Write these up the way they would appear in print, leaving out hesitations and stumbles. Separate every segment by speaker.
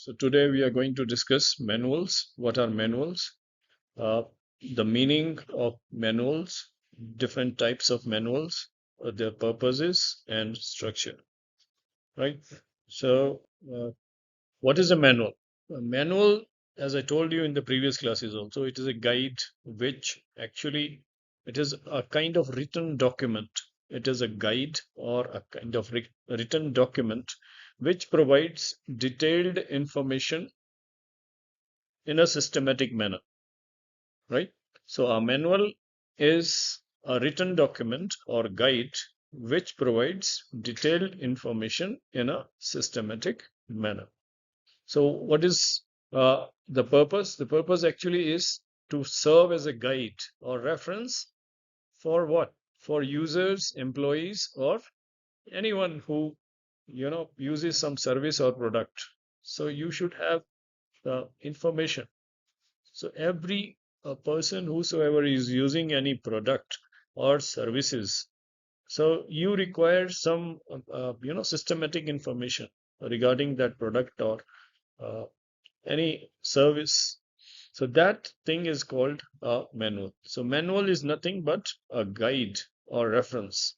Speaker 1: So today we are going to discuss manuals. What are manuals? Uh, the meaning of manuals, different types of manuals, their purposes and structure. Right. So, what is a manual? A manual, as I told you in the previous classes, also it is a guide which actually it is a kind of written document. It is a guide or a kind of written document which provides detailed information in a systematic manner, right? So a manual is a written document or guide which provides detailed information in a systematic manner. So what is the purpose? The purpose actually is to serve as a guide or reference for what? For users, employees, or anyone who uses some service or product. So you should have information. So every person whosoever is using any product or services, so you require some systematic information regarding that product or uh, any service. So that thing is called a manual. So manual is nothing but a guide or reference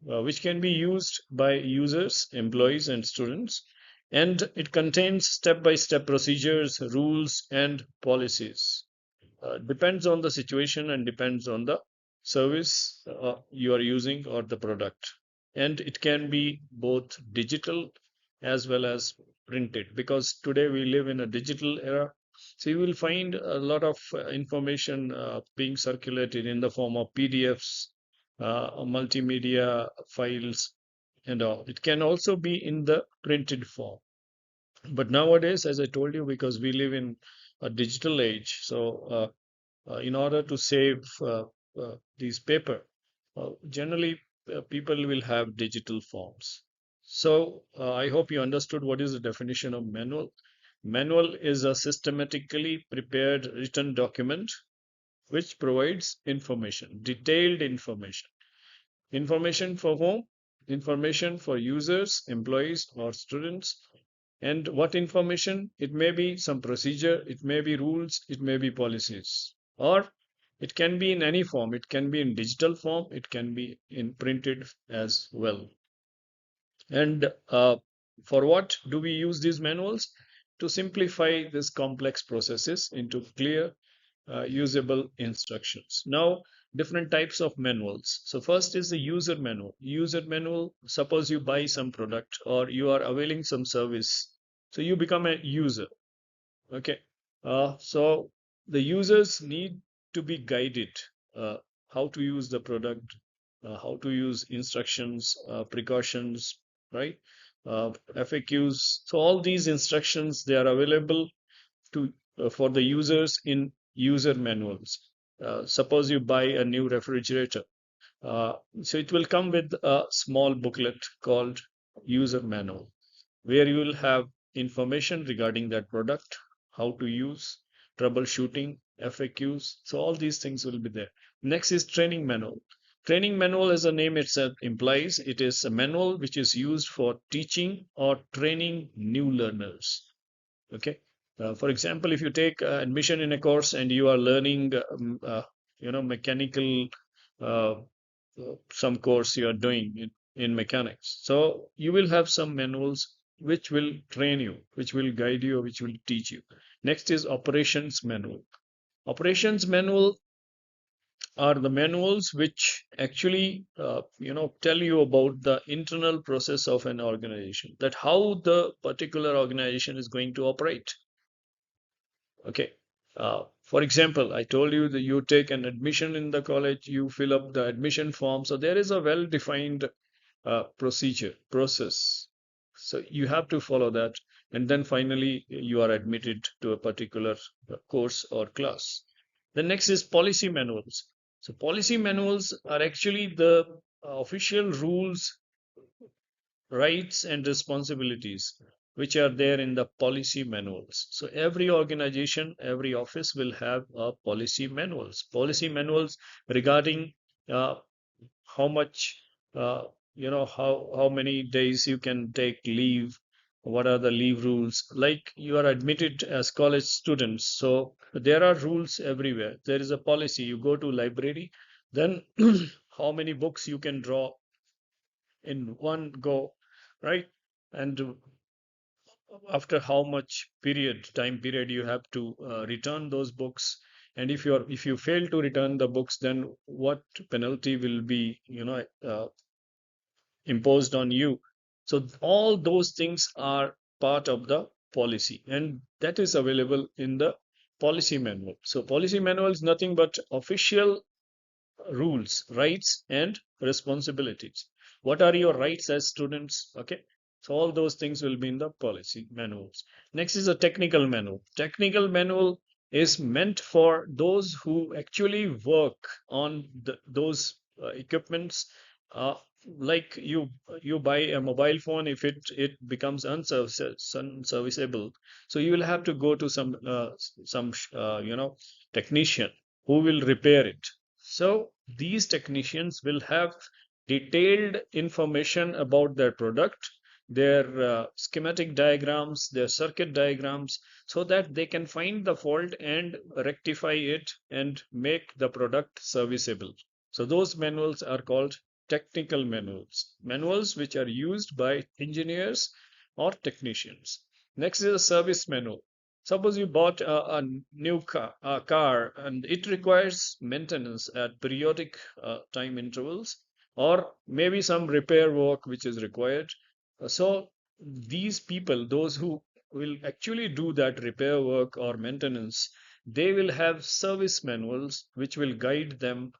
Speaker 1: which can be used by users, employees, and students. And it contains step-by-step procedures, rules, and policies. Depends on the situation and depends on the service you are using or the product. And it can be both digital as well as printed, because today we live in a digital era. So you will find a lot of information being circulated in the form of PDFs, multimedia files, and all. It can also be in the printed form. But nowadays, as I told you, because we live in a digital age, so in order to save these paper, generally people will have digital forms. So I hope you understood what is the definition of manual. Manual is a systematically prepared written document which provides information, detailed information. Information for whom? Information for users, employees, or students. And what information? It may be some procedure, it may be rules, it may be policies, or it can be in any form. It can be in digital form, it can be in printed as well. And for what do we use these manuals? To simplify these complex processes into clear, usable instructions. Now, different types of manuals. So first is the user manual. User manual, suppose you buy some product or you are availing some service. So you become a user. Okay. So the users need to be guided how to use the product, how to use instructions, precautions, right? FAQs. So all these instructions, they are available to for the users in user manuals. Suppose you buy a new refrigerator. So it will come with a small booklet called user manual, where you will have information regarding that product, how to use, troubleshooting, FAQs. So all these things will be there. Next is training manual. Training manual, as the name itself implies, it is a manual which is used for teaching or training new learners. Okay. For example, if you take admission in a course and you are learning, mechanical, uh, some course you are doing in mechanics. So you will have some manuals which will train you, which will guide you, which will teach you. Next is operations manual. Operations manual are the manuals which actually tell you about the internal process of an organization, that how the particular organization is going to operate. Okay. For example, I told you that you take an admission in the college, you fill up the admission form. So there is a well-defined process. So you have to follow that. And then finally, you are admitted to a particular course or class. The next is policy manuals. So policy manuals are actually the official rules, rights, and responsibilities which are there in the policy manuals. So every organization, every office will have policy manuals regarding how much, how many days you can take leave, what are the leave rules. Like you are admitted as college students, so there are rules everywhere. There is a policy. You go to library, then how many books you can draw in one go, right? And after how much time period you have to return those books. And if you fail to return the books, then what penalty will be imposed on you. So all those things are part of the policy, and that is available in the policy manual. So policy manual is nothing but official rules, rights, and responsibilities. What are your rights as students? Okay. So all those things will be in the policy manuals. Next is a technical manual. Technical manual is meant for those who actually work on those equipments. Uh, like you buy a mobile phone, if it becomes unserviceable, so you will have to go to some technician who will repair it. So these technicians will have detailed information about their product, their schematic diagrams, their circuit diagrams, so that they can find the fault and rectify it and make the product serviceable. So those manuals are called technical manuals, manuals which are used by engineers or technicians. Next is a service manual. Suppose you bought a new car and it requires maintenance at periodic time intervals, or maybe some repair work which is required. So these people, those who will actually do that repair work or maintenance, they will have service manuals which will guide them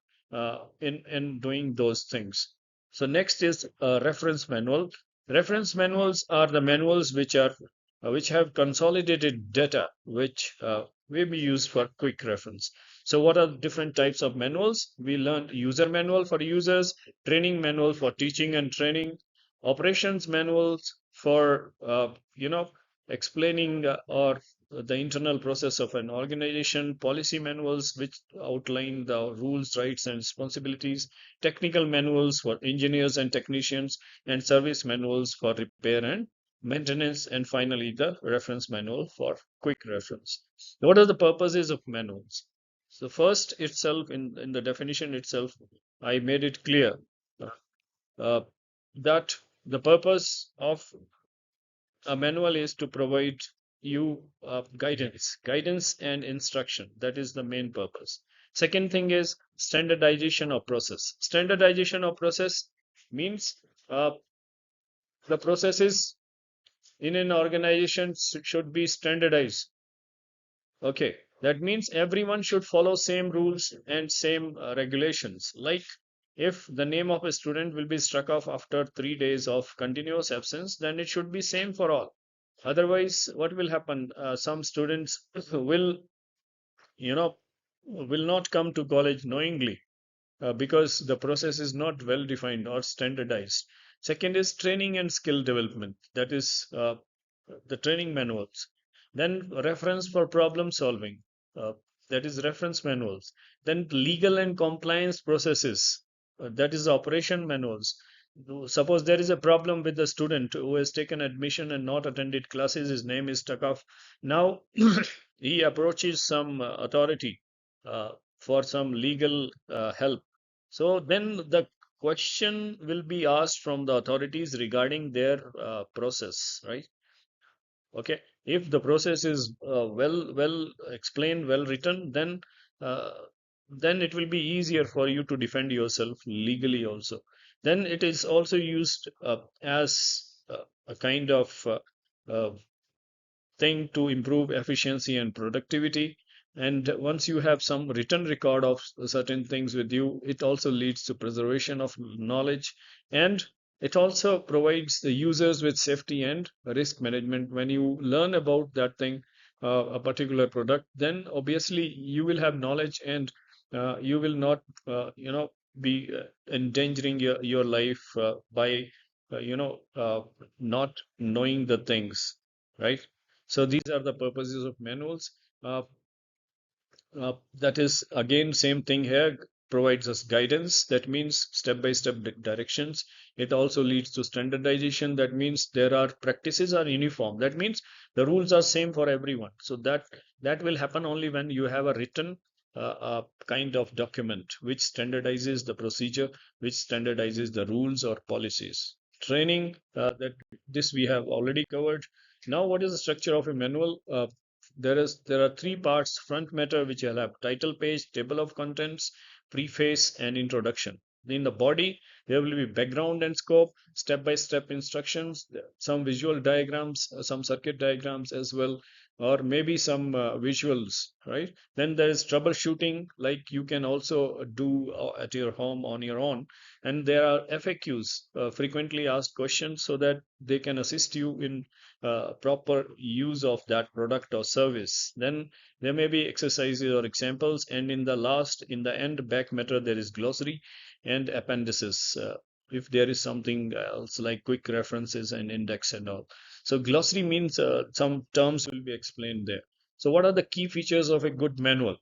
Speaker 1: in doing those things. So next is a reference manual. Reference manuals are the manuals which have consolidated data, which may be used for quick reference. So what are the different types of manuals? We learned user manual for users, training manual for teaching and training, operations manuals for explaining or the internal process of an organization, policy manuals which outline the rules, rights, and responsibilities, technical manuals for engineers and technicians, and service manuals for repair and maintenance, and finally the reference manual for quick reference. What are the purposes of manuals? So first itself, in the definition itself, I made it clear uh, uh, that the purpose of a manual is to provide you guidance and instruction. That is the main purpose. Second thing is standardization of process. Standardization of process means uh, the processes in an organization should be standardized. Okay, that means everyone should follow same rules and same regulations. Like if the name of a student will be struck off after 3 days of continuous absence, then it should be same for all. Otherwise, what will happen? Some students will, you know, will not come to college knowingly because the process is not well defined or standardized. Second is training and skill development. That is the training manuals. Then reference for problem solving. Uh, that is reference manuals. Then legal and compliance processes. That is operation manuals. Suppose there is a problem with the student who has taken admission and not attended classes, his name is stuck off. Now he approaches some authority uh, for some legal help. So then the question will be asked from the authorities regarding their process, right? Okay, if the process is well explained, well written, uh, then it will be easier for you to defend yourself legally also. Then it is also used as a kind of uh, thing to improve efficiency and productivity. And once you have some written record of certain things with you, it also leads to preservation of knowledge, and it also provides the users with safety and risk management. When you learn about that thing, a particular product, then obviously you will have knowledge, and you will not, be endangering your life by, not knowing the things, right? So these are the purposes of manuals. That is again same thing here. provides us guidance, that means step-by-step directions. It also leads to standardization, that means there are practices are uniform, that means the rules are same for everyone. So that will happen only when you have a written kind of document which standardizes the procedure, which standardizes the rules or policies. Training, that this we have already covered. Now, what is the structure of a manual? There are three parts: front matter, which will have title page, table of contents, preface, and introduction. In the body, there will be background and scope, step-by-step instructions, some visual diagrams, some circuit diagrams as well, or maybe some visuals, right? Then there is troubleshooting, like you can also do at your home on your own. And there are FAQs, frequently asked questions, so that they can assist you in proper use of that product or service. Then there may be exercises or examples, and in the end back matter, there is glossary and appendices. If there is something else like quick references and index and all. So glossary means some terms will be explained there. So what are the key features of a good manual?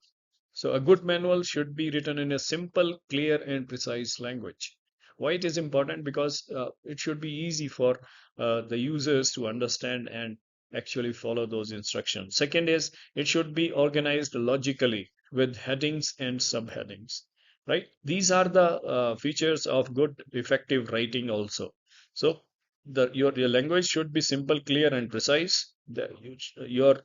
Speaker 1: So a good manual should be written in a simple, clear, and precise language. Why it is important? Because it should be easy for the users to understand and actually follow those instructions. Second is it should be organized logically with headings and subheadings. Right? These are the features of good, effective writing also. So your language should be simple, clear, and precise. Your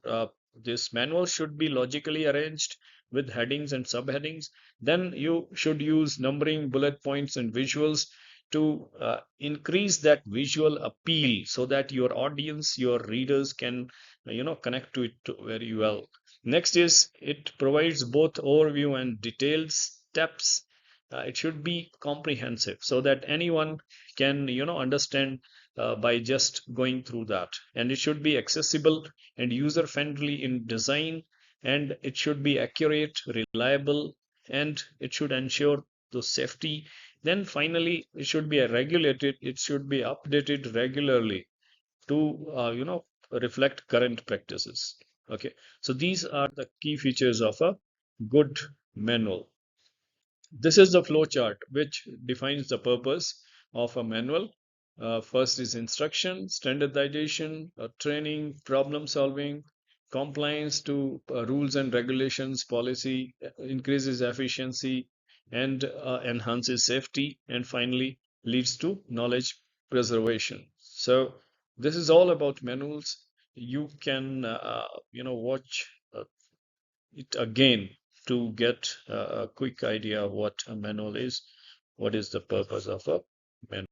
Speaker 1: this manual should be logically arranged with headings and subheadings. Then you should use numbering, bullet points, and visuals to increase that visual appeal, so that your audience, your readers can connect to it very well. Next is it provides both overview and detailed steps. It should be comprehensive, so that anyone can understand by just going through that. And it should be accessible and user friendly in design, and it should be accurate, reliable, and it should ensure the safety. Then finally, it should be regulated, it should be updated regularly to reflect current practices. Okay, so these are the key features of a good manual. This is the flow chart which defines the purpose of a manual. First is instruction, standardization, training, problem solving, compliance to rules and regulations, policy, increases efficiency, and enhances safety, and finally leads to knowledge preservation. So this is all about manuals. You can watch it again to get a quick idea of what a manual is, what is the purpose of a manual.